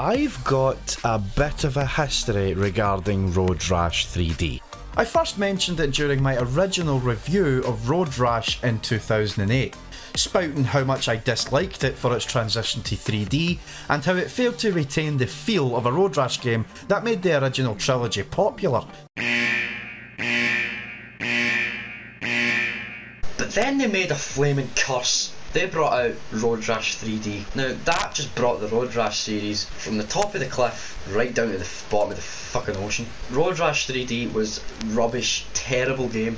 I've got a bit of a history regarding Road Rash 3D. I first mentioned it during my original review of Road Rash in 2008, spouting how much I disliked it for its transition to 3D and how it failed to retain the feel of a Road Rash game that made the original trilogy popular. But then they made a flaming curse. They brought out Road Rash 3D. Now that just brought the Road Rash series from the top of the cliff right down to the bottom of the fucking ocean. Road Rash 3D was rubbish, terrible game.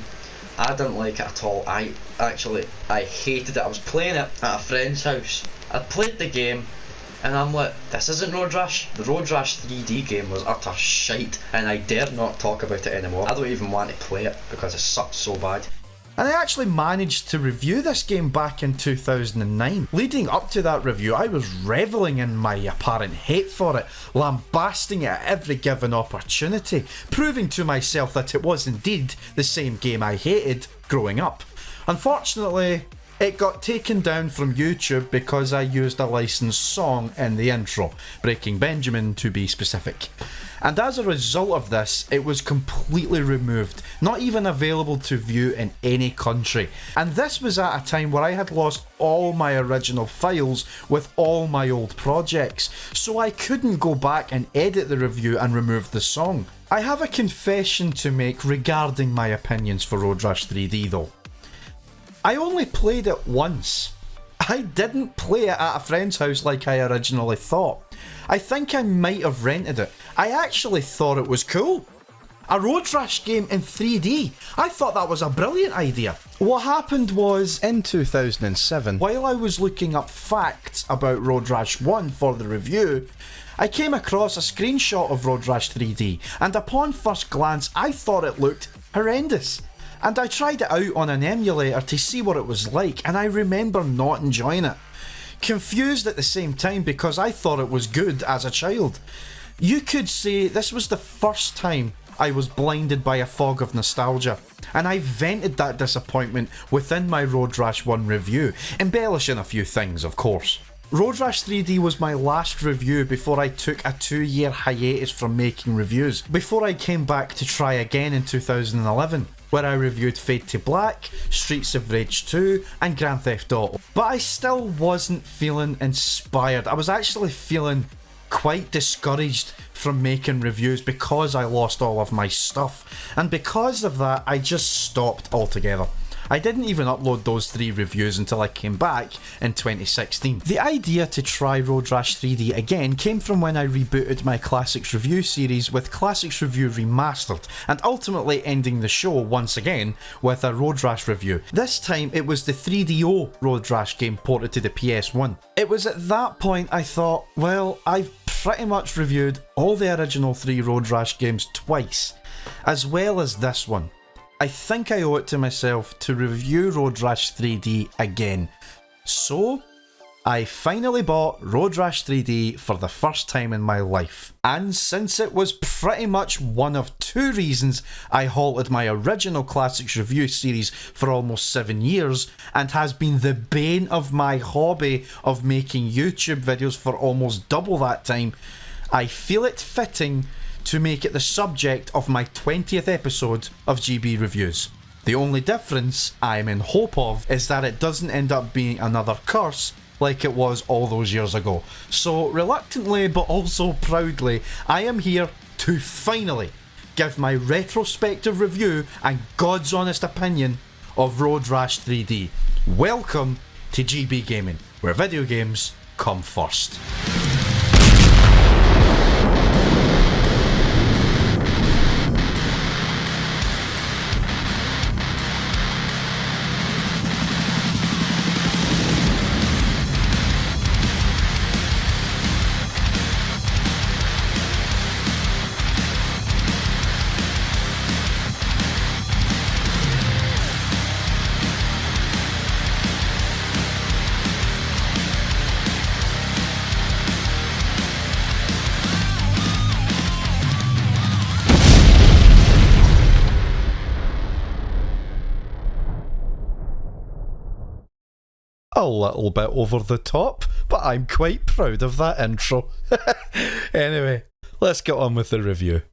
I didn't like it at all. I hated it. I was playing it at a friend's house. I played the game and I'm like, this isn't Road Rash. The Road Rash 3D game was utter shite and I dare not talk about it anymore. I don't even want to play it because it sucked so bad. And I actually managed to review this game back in 2009. Leading up to that review, I was revelling in my apparent hate for it, lambasting it at every given opportunity, proving to myself that it was indeed the same game I hated growing up. Unfortunately, it got taken down from YouTube because I used a licensed song in the intro, Breaking Benjamin to be specific. And as a result of this, it was completely removed, not even available to view in any country. And this was at a time where I had lost all my original files with all my old projects, so I couldn't go back and edit the review and remove the song. I have a confession to make regarding my opinions for Road Rash 3D though. I only played it once. I didn't play it at a friend's house like I originally thought. I think I might have rented it. I actually thought it was cool. A Road Rash game in 3D. I thought that was a brilliant idea. What happened was, in 2007, while I was looking up facts about Road Rash 1 for the review, I came across a screenshot of Road Rash 3D, and upon first glance I thought it looked horrendous. And I tried it out on an emulator to see what it was like, and I remember not enjoying it. Confused at the same time because I thought it was good as a child. You could say this was the first time I was blinded by a fog of nostalgia, and I vented that disappointment within my Road Rash 1 review, embellishing a few things of course. Road Rash 3D was my last review before I took a 2-year hiatus from making reviews, before I came back to try again in 2011. Where I reviewed Fade to Black, Streets of Rage 2 and Grand Theft Auto. But I still wasn't feeling inspired. I was actually feeling quite discouraged from making reviews because I lost all of my stuff. And because of that, I just stopped altogether. I didn't even upload those 3 reviews until I came back in 2016. The idea to try Road Rash 3D again came from when I rebooted my Classics Review series with Classics Review Remastered, and ultimately ending the show once again with a Road Rash review. This time it was the 3DO Road Rash game ported to the PS1. It was at that point I thought, well, I've pretty much reviewed all the original 3 Road Rash games twice, as well as this one. I think I owe it to myself to review Road Rash 3D again. So, I finally bought Road Rash 3D for the first time in my life. And since it was pretty much one of 2 reasons I halted my original Classics Review series for almost 7 years, and has been the bane of my hobby of making YouTube videos for almost double that time, I feel it fitting to make it the subject of my 20th episode of GB Reviews. The only difference I'm in hope of is that it doesn't end up being another curse like it was all those years ago. So reluctantly but also proudly, I am here to finally give my retrospective review and God's honest opinion of Road Rash 3D. Welcome to GB Gaming, where video games come first. A little bit over the top, but I'm quite proud of that intro. Anyway, let's get on with the review.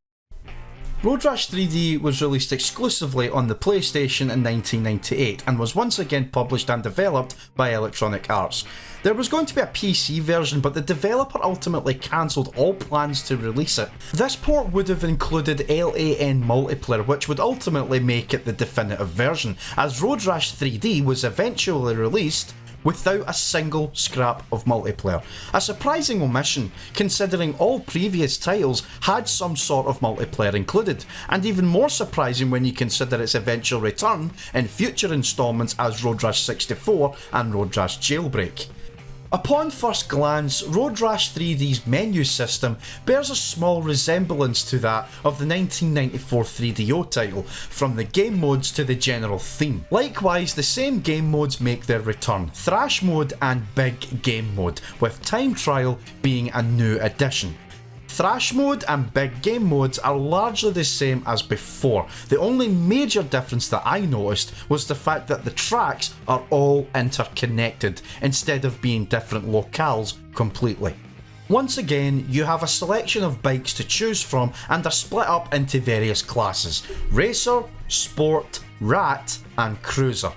Road Rash 3D was released exclusively on the PlayStation in 1998 and was once again published and developed by Electronic Arts. There was going to be a PC version, but the developer ultimately cancelled all plans to release it. This port would have included LAN multiplayer, which would ultimately make it the definitive version, as Road Rash 3D was eventually released without a single scrap of multiplayer. A surprising omission, considering all previous titles had some sort of multiplayer included, and even more surprising when you consider its eventual return in future installments as Road Rash 64 and Road Rash Jailbreak. Upon first glance, Road Rash 3D's menu system bears a small resemblance to that of the 1994 3DO title, from the game modes to the general theme. Likewise, the same game modes make their return, Thrash Mode and Big Game Mode, with Time Trial being a new addition. Thrash Mode and Big Game Modes are largely the same as before. The only major difference that I noticed was the fact that the tracks are all interconnected instead of being different locales completely. Once again, you have a selection of bikes to choose from and are split up into various classes: Racer, Sport, Rat and Cruiser.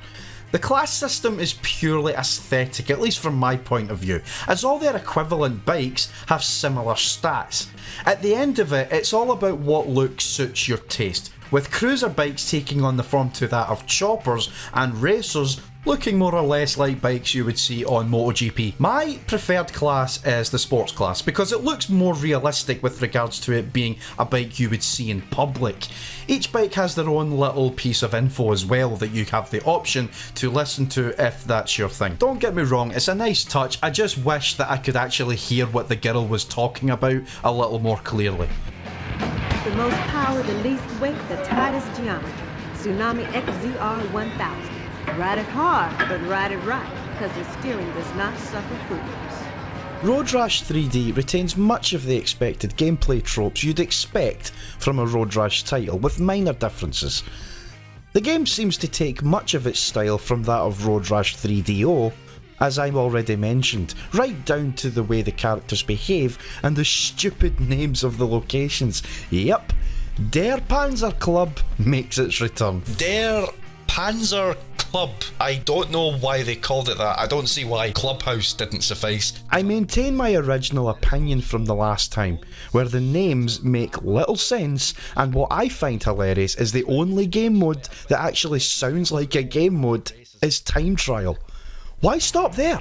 The class system is purely aesthetic, at least from my point of view, as all their equivalent bikes have similar stats. At the end of it, it's all about what look suits your taste, with cruiser bikes taking on the form to that of choppers and racers looking more or less like bikes you would see on MotoGP. My preferred class is the sports class because it looks more realistic with regards to it being a bike you would see in public. Each bike has their own little piece of info as well that you have the option to listen to if that's your thing. Don't get me wrong, it's a nice touch, I just wish that I could actually hear what the girl was talking about a little more clearly. The most power, the least weight, the tightest geometry. Tsunami XZR 1000. Ride it hard, but ride it right, because the steering does not suffer fools. Road Rash 3D retains much of the expected gameplay tropes you'd expect from a Road Rash title, with minor differences. The game seems to take much of its style from that of Road Rash 3DO, as I've already mentioned, right down to the way the characters behave and the stupid names of the locations. Yep, Der Panzer Club makes its return. Der Panzer Club. I don't know why they called it that. I don't see why Clubhouse didn't suffice. I maintain my original opinion from the last time, where the names make little sense, and what I find hilarious is the only game mode that actually sounds like a game mode is Time Trial. Why stop there?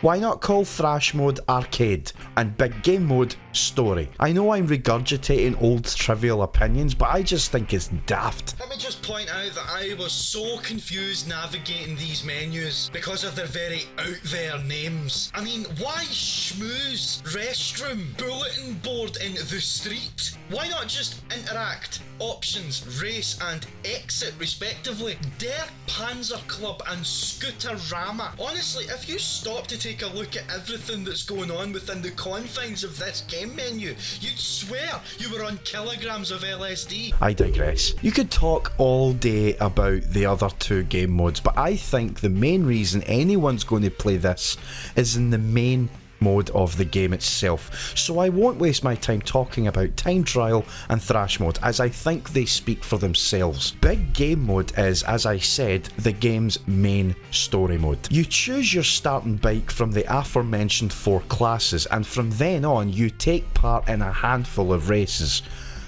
Why not call Thrash Mode Arcade and Big Game Mode Story? I know I'm regurgitating old trivial opinions, but I just think it's daft. Let me just point out that I was so confused navigating these menus because of their very out there names. I mean, why schmooze, restroom, bulletin board in the street? Why not just interact, options, race and exit respectively? Der Panzer Club and Scooterama. Honestly, if you stop to take a look at everything that's going on within the confines of this game menu, you'd swear you were on kilograms of LSD. I digress. You could talk all day about the other two game modes, but I think the main reason anyone's going to play this is in the main mode of the game itself, so I won't waste my time talking about Time Trial and Thrash Mode, as I think they speak for themselves. Big Game Mode is, as I said, the game's main story mode. You choose your starting bike from the aforementioned 4 classes, and from then on you take part in a handful of races,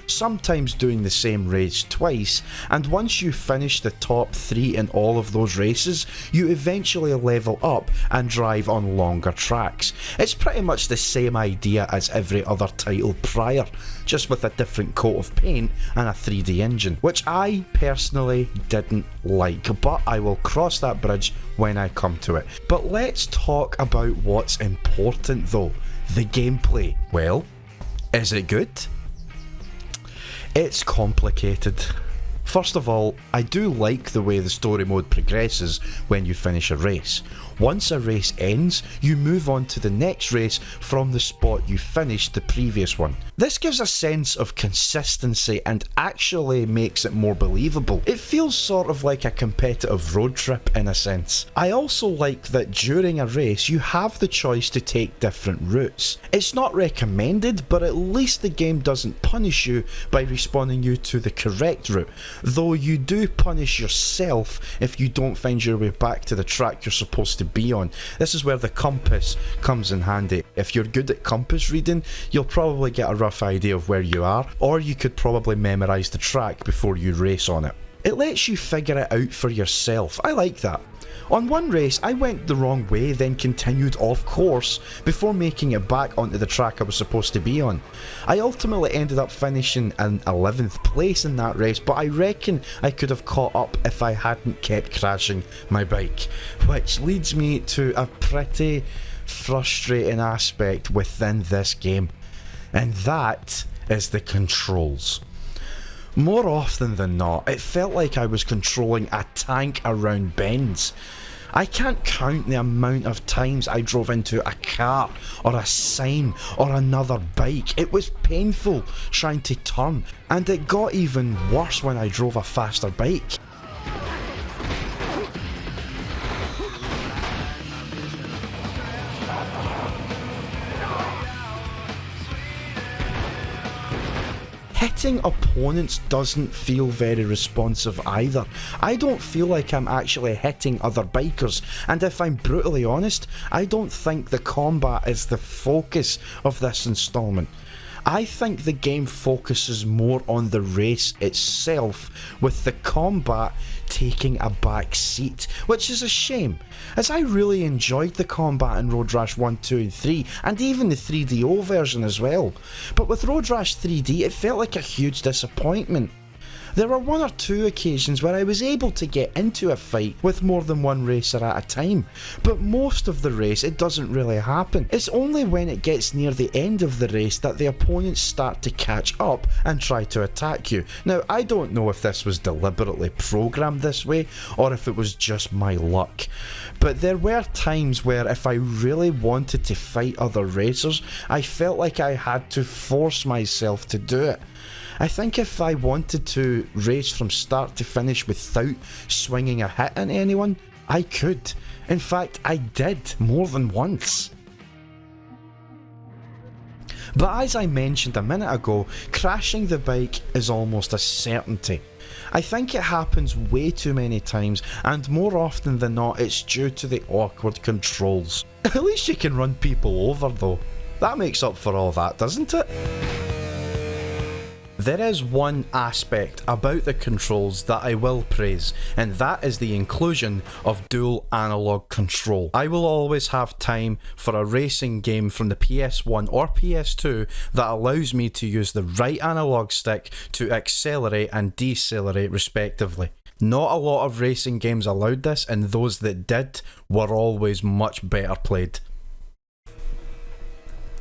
sometimes doing the same race twice, and once you finish the top 3 in all of those races, you eventually level up and drive on longer tracks. It's pretty much the same idea as every other title prior, just with a different coat of paint and a 3D engine, which I personally didn't like, but I will cross that bridge when I come to it. But let's talk about what's important though, the gameplay. Well, is it good? It's complicated. First of all, I do like the way the story mode progresses when you finish a race. Once a race ends, you move on to the next race from the spot you finished the previous one. This gives a sense of consistency and actually makes it more believable. It feels sort of like a competitive road trip in a sense. I also like that during a race you have the choice to take different routes. It's not recommended, but at least the game doesn't punish you by respawning you to the correct route, though you do punish yourself if you don't find your way back to the track you're supposed to be on. This is where the compass comes in handy. If you're good at compass reading, you'll probably get a rough idea of where you are, or you could probably memorise the track before you race on it. It lets you figure it out for yourself. I like that. On one race, I went the wrong way, then continued off course before making it back onto the track I was supposed to be on. I ultimately ended up finishing in 11th place in that race, but I reckon I could have caught up if I hadn't kept crashing my bike. Which leads me to a pretty frustrating aspect within this game, and that is the controls. More often than not, it felt like I was controlling a tank around bends. I can't count the amount of times I drove into a car or a sign or another bike. It was painful trying to turn, and it got even worse when I drove a faster bike. Hitting opponents doesn't feel very responsive either. I don't feel like I'm actually hitting other bikers, and if I'm brutally honest, I don't think the combat is the focus of this installment. I think the game focuses more on the race itself, with the combat taking a back seat, which is a shame, as I really enjoyed the combat in Road Rash 1, 2 and 3, and even the 3DO version as well. But with Road Rash 3D, it felt like a huge disappointment. There were one or two occasions where I was able to get into a fight with more than one racer at a time, but most of the race it doesn't really happen. It's only when it gets near the end of the race that the opponents start to catch up and try to attack you. Now, I don't know if this was deliberately programmed this way or if it was just my luck, but there were times where if I really wanted to fight other racers, I felt like I had to force myself to do it. I think if I wanted to race from start to finish without swinging a hit at anyone, I could. In fact, I did more than once. But as I mentioned a minute ago, crashing the bike is almost a certainty. I think it happens way too many times, and more often than not it's due to the awkward controls. At least you can run people over though. That makes up for all that, doesn't it? There is one aspect about the controls that I will praise, and that is the inclusion of dual analog control. I will always have time for a racing game from the PS1 or PS2 that allows me to use the right analog stick to accelerate and decelerate respectively. Not a lot of racing games allowed this, and those that did were always much better played.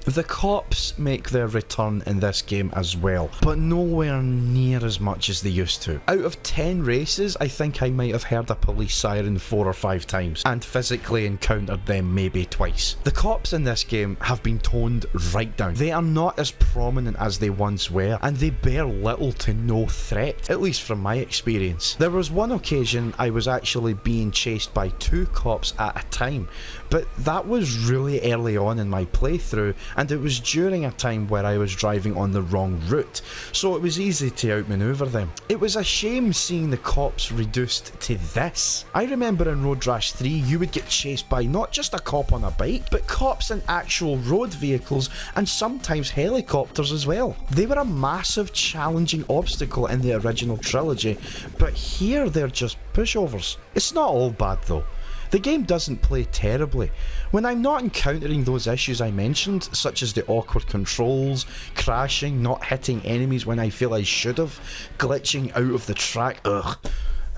The cops make their return in this game as well, but nowhere near as much as they used to. Out of 10 races, I think I might have heard a police siren 4 or 5 times, and physically encountered them maybe twice. The cops in this game have been toned right down. They are not as prominent as they once were, and they bear little to no threat, at least from my experience. There was one occasion I was actually being chased by 2 cops at a time, but that was really early on in my playthrough, and it was during a time where I was driving on the wrong route, so it was easy to outmaneuver them. It was a shame seeing the cops reduced to this. I remember in Road Rash 3 you would get chased by not just a cop on a bike, but cops in actual road vehicles and sometimes helicopters as well. They were a massive challenging obstacle in the original trilogy, but here they're just pushovers. It's not all bad though. The game doesn't play terribly. When I'm not encountering those issues I mentioned, such as the awkward controls, crashing, not hitting enemies when I feel I should have, glitching out of the track, ugh,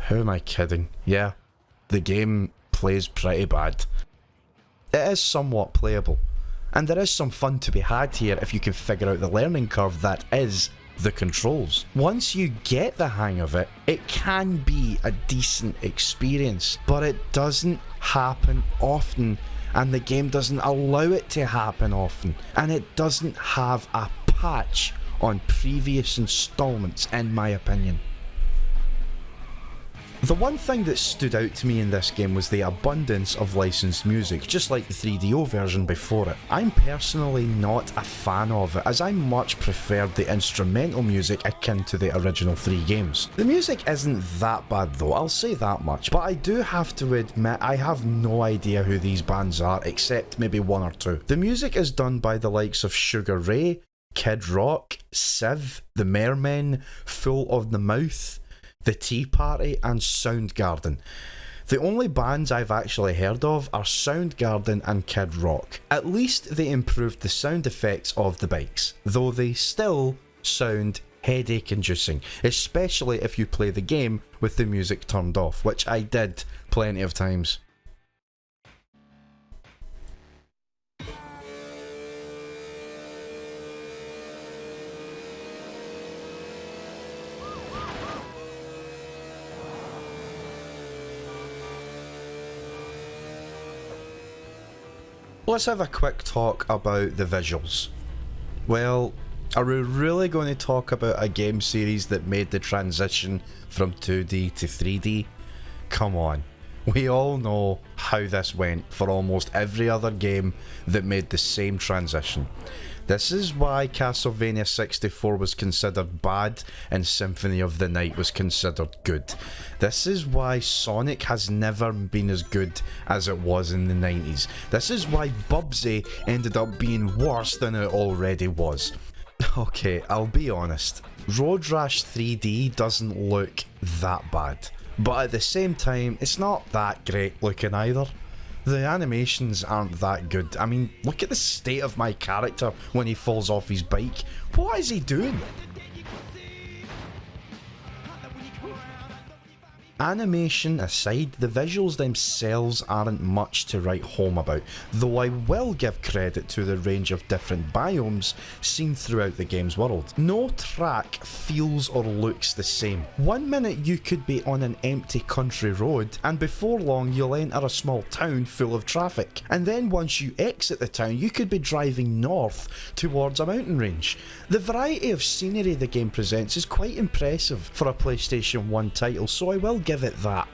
who am I kidding? Yeah, the game plays pretty bad. It is somewhat playable, and there is some fun to be had here if you can figure out the learning curve that is the controls. Once you get the hang of it, it can be a decent experience, but it doesn't happen often, and the game doesn't allow it to happen often, and it doesn't have a patch on previous installments, in my opinion. The one thing that stood out to me in this game was the abundance of licensed music, just like the 3DO version before it. I'm personally not a fan of it, as I much preferred the instrumental music akin to the original 3 games. The music isn't that bad though, I'll say that much, but I do have to admit I have no idea who these bands are, except maybe one or two. The music is done by the likes of Sugar Ray, Kid Rock, Civ, The Mermen, Full of the Mouth, The Tea Party and Soundgarden. The only bands I've actually heard of are Soundgarden and Kid Rock. At least they improved the sound effects of the bikes, though they still sound headache inducing, especially if you play the game with the music turned off, which I did plenty of times. Let's have a quick talk about the visuals. Well, are we really going to talk about a game series that made the transition from 2D to 3D? Come on. We all know how this went for almost every other game that made the same transition. This is why Castlevania 64 was considered bad and Symphony of the Night was considered good. This is why Sonic has never been as good as it was in the 90s. This is why Bubsy ended up being worse than it already was. Okay, I'll be honest. Road Rash 3D doesn't look that bad, but at the same time, it's not that great looking either. The animations aren't that good. I mean, look at the state of my character when he falls off his bike. What is he doing? Animation aside, the visuals themselves aren't much to write home about, though I will give credit to the range of different biomes seen throughout the game's world. No track feels or looks the same. One minute you could be on an empty country road, and before long you'll enter a small town full of traffic. And then once you exit the town, you could be driving north towards a mountain range. The variety of scenery the game presents is quite impressive for a PlayStation 1 title, so I will give it that.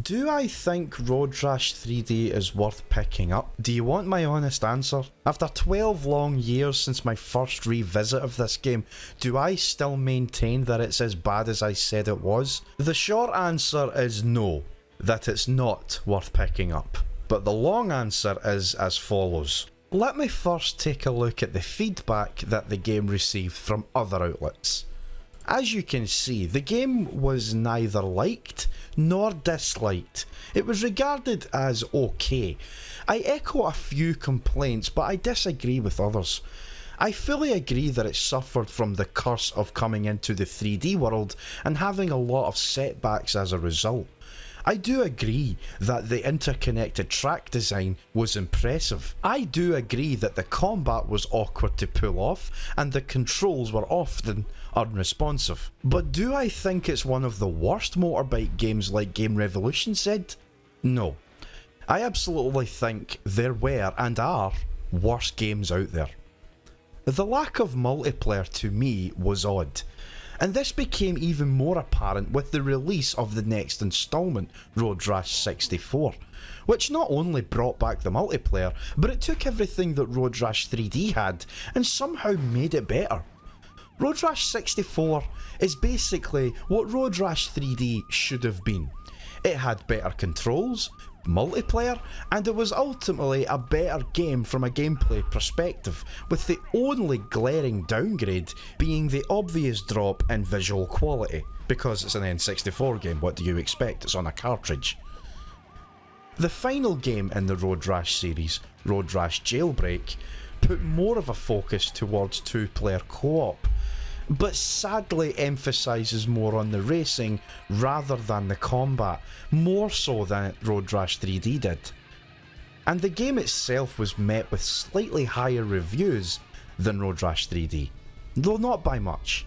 Do I think Road Rash 3D is worth picking up? Do you want my honest answer? After 12 long years since my first revisit of this game, do I still maintain that it's as bad as I said it was? The short answer is no, that it's not worth picking up. But the long answer is as follows. Let me first take a look at the feedback that the game received from other outlets. As you can see, the game was neither liked nor disliked. It was regarded as okay. I echo a few complaints, but I disagree with others. I fully agree that it suffered from the curse of coming into the 3D world and having a lot of setbacks as a result. I do agree that the interconnected track design was impressive. I do agree that the combat was awkward to pull off and the controls were often unresponsive. But do I think it's one of the worst motorbike games like Game Revolution said? No. I absolutely think there were and are worse games out there. The lack of multiplayer to me was odd. And this became even more apparent with the release of the next installment, Road Rash 64, which not only brought back the multiplayer, but it took everything that Road Rash 3D had and somehow made it better. Road Rash 64 is basically what Road Rash 3D should have been. It had better controls, multiplayer, and it was ultimately a better game from a gameplay perspective, with the only glaring downgrade being the obvious drop in visual quality. Because it's an N64 game, what do you expect? It's on a cartridge. The final game in the Road Rash series, Road Rash Jailbreak, put more of a focus towards two-player co-op, but sadly emphasises more on the racing rather than the combat, more so than Road Rash 3D did. and the game itself was met with slightly higher reviews than Road Rash 3D, though not by much.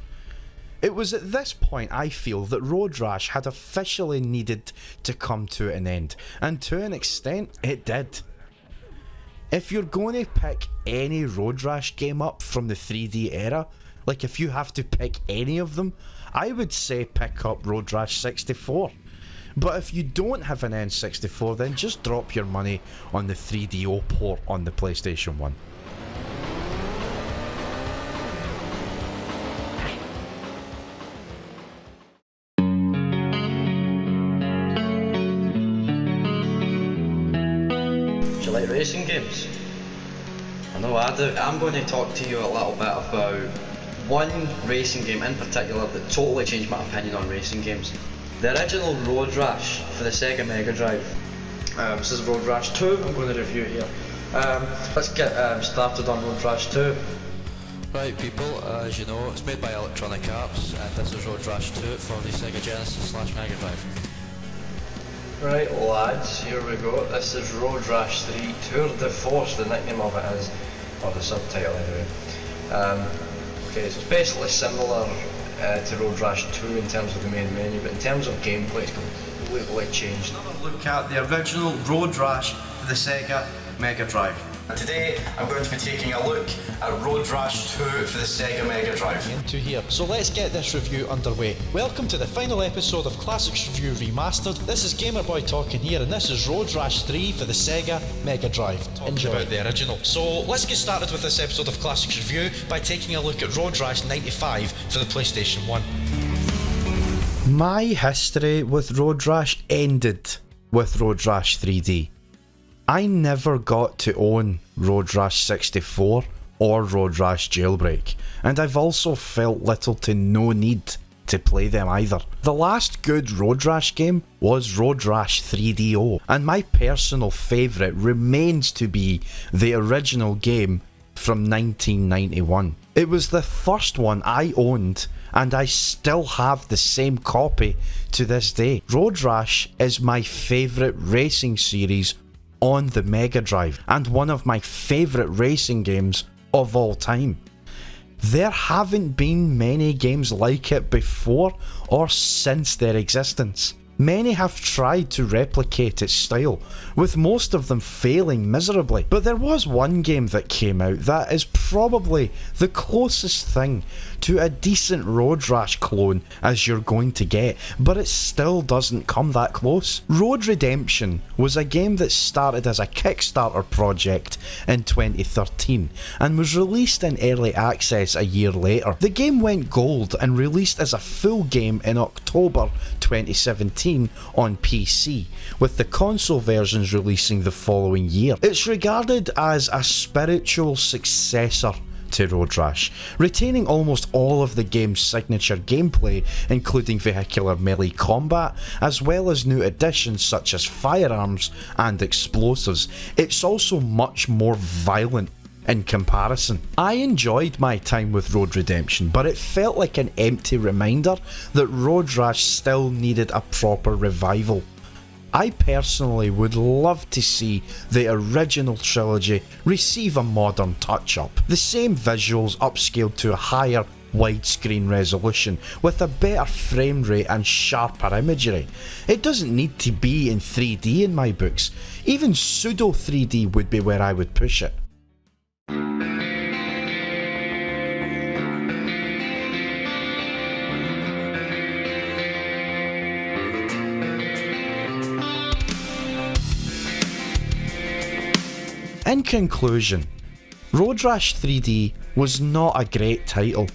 It was at this point I feel that Road Rash had officially needed to come to an end, and to an extent it did. If you're going to pick any Road Rash game up from the 3D era, like if you have to pick any of them, I would say pick up Road Rash 64. But if you don't have an N64, then just drop your money on the 3DO port on the PlayStation 1. Do you like racing games? I know I do. I'm going to talk to you a little bit about one racing game in particular that totally changed my opinion on racing games. The original Road Rash for the Sega Mega Drive. This is Road Rash 2 I'm going to review here. Let's get started on Road Rash 2. Right people, as you know, it's made by Electronic Arts and this is Road Rash 2 for the Sega Genesis / Mega Drive. Right lads, here we go. This is Road Rash 3 Tour de Force, the nickname of it is, or the subtitle anyway. Okay, so it's basically similar to Road Rash 2 in terms of the main menu, but in terms of gameplay it's completely changed. Have a look at the original Road Rash for the Sega Mega Drive. And today I'm going to be taking a look at Road Rash 2 for the Sega Mega Drive. Into here. So let's get this review underway. Welcome to the final episode of Classics Review Remastered. This is Gamerboy talking here, and this is Road Rash 3 for the Sega Mega Drive. Enjoy. About the original. So let's get started with this episode of Classics Review by taking a look at Road Rash 95 for the PlayStation 1. My history with Road Rash ended with Road Rash 3D. I never got to own Road Rash 64 or Road Rash Jailbreak, and I've also felt little to no need to play them either. The last good Road Rash game was Road Rash 3DO, and my personal favourite remains to be the original game from 1991. It was the first one I owned, and I still have the same copy to this day. Road Rash is my favourite racing series on the Mega Drive, and one of my favourite racing games of all time. There haven't been many games like it before or since their existence. Many have tried to replicate its style, with most of them failing miserably, but there was one game that came out that is probably the closest thing to a decent Road Rash clone as you're going to get, but it still doesn't come that close. Road Redemption was a game that started as a Kickstarter project in 2013 and was released in early access a year later. The game went gold and released as a full game in October 2017 on PC, with the console versions releasing the following year. It's regarded as a spiritual successor to Road Rash, retaining almost all of the game's signature gameplay, including vehicular melee combat, as well as new additions such as firearms and explosives. It's also much more violent in comparison. I enjoyed my time with Road Redemption, but it felt like an empty reminder that Road Rash still needed a proper revival. I personally would love to see the original trilogy receive a modern touch-up. The same visuals upscaled to a higher widescreen resolution with a better frame rate and sharper imagery. It doesn't need to be in 3D in my books. Even pseudo 3D would be where I would push it. In conclusion, Road Rash 3D was not a great title,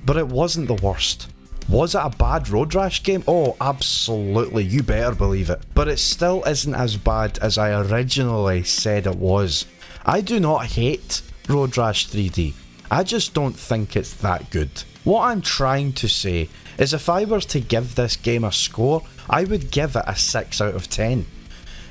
but it wasn't the worst. Was it a bad Road Rash game? Oh, absolutely, you better believe it. But it still isn't as bad as I originally said it was. I do not hate Road Rash 3D, I just don't think it's that good. What I'm trying to say is if I were to give this game a score, I would give it a 6 out of 10.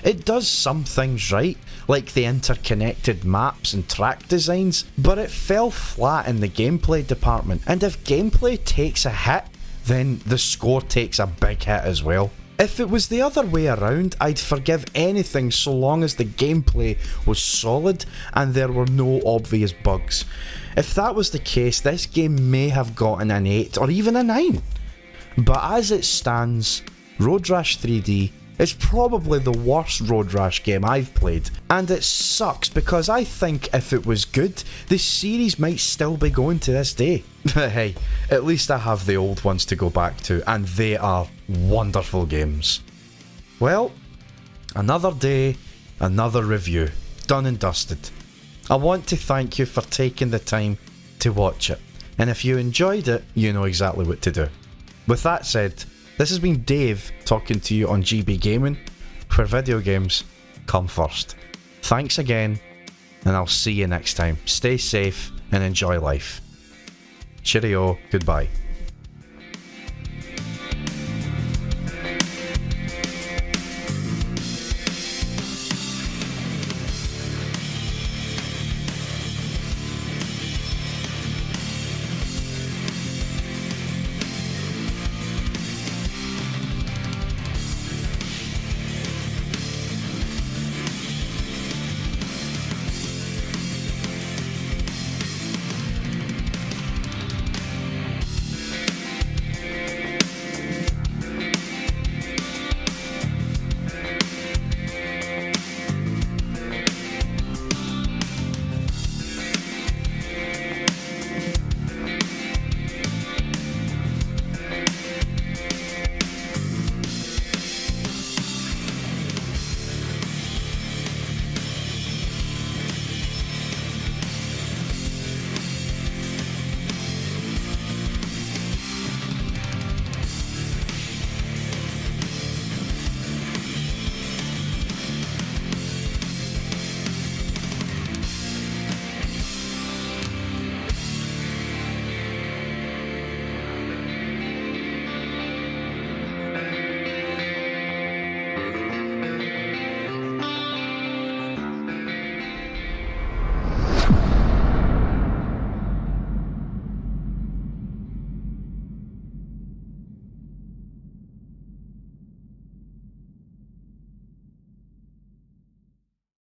It does some things right, like the interconnected maps and track designs, but it fell flat in the gameplay department, and if gameplay takes a hit, then the score takes a big hit as well. If it was the other way around, I'd forgive anything so long as the gameplay was solid and there were no obvious bugs. If that was the case, this game may have gotten an 8 or even a 9. But as it stands, Road Rash 3D is probably the worst Road Rash game I've played, and it sucks because I think if it was good, the series might still be going to this day. Hey, at least I have the old ones to go back to, and they are wonderful games. Well, another day, another review, done and dusted. I want to thank you for taking the time to watch it, and if you enjoyed it, you know exactly what to do. With that said, this has been Dave talking to you on GB Gaming, where video games come first. Thanks again, and I'll see you next time. Stay safe and enjoy life. Cheerio, goodbye.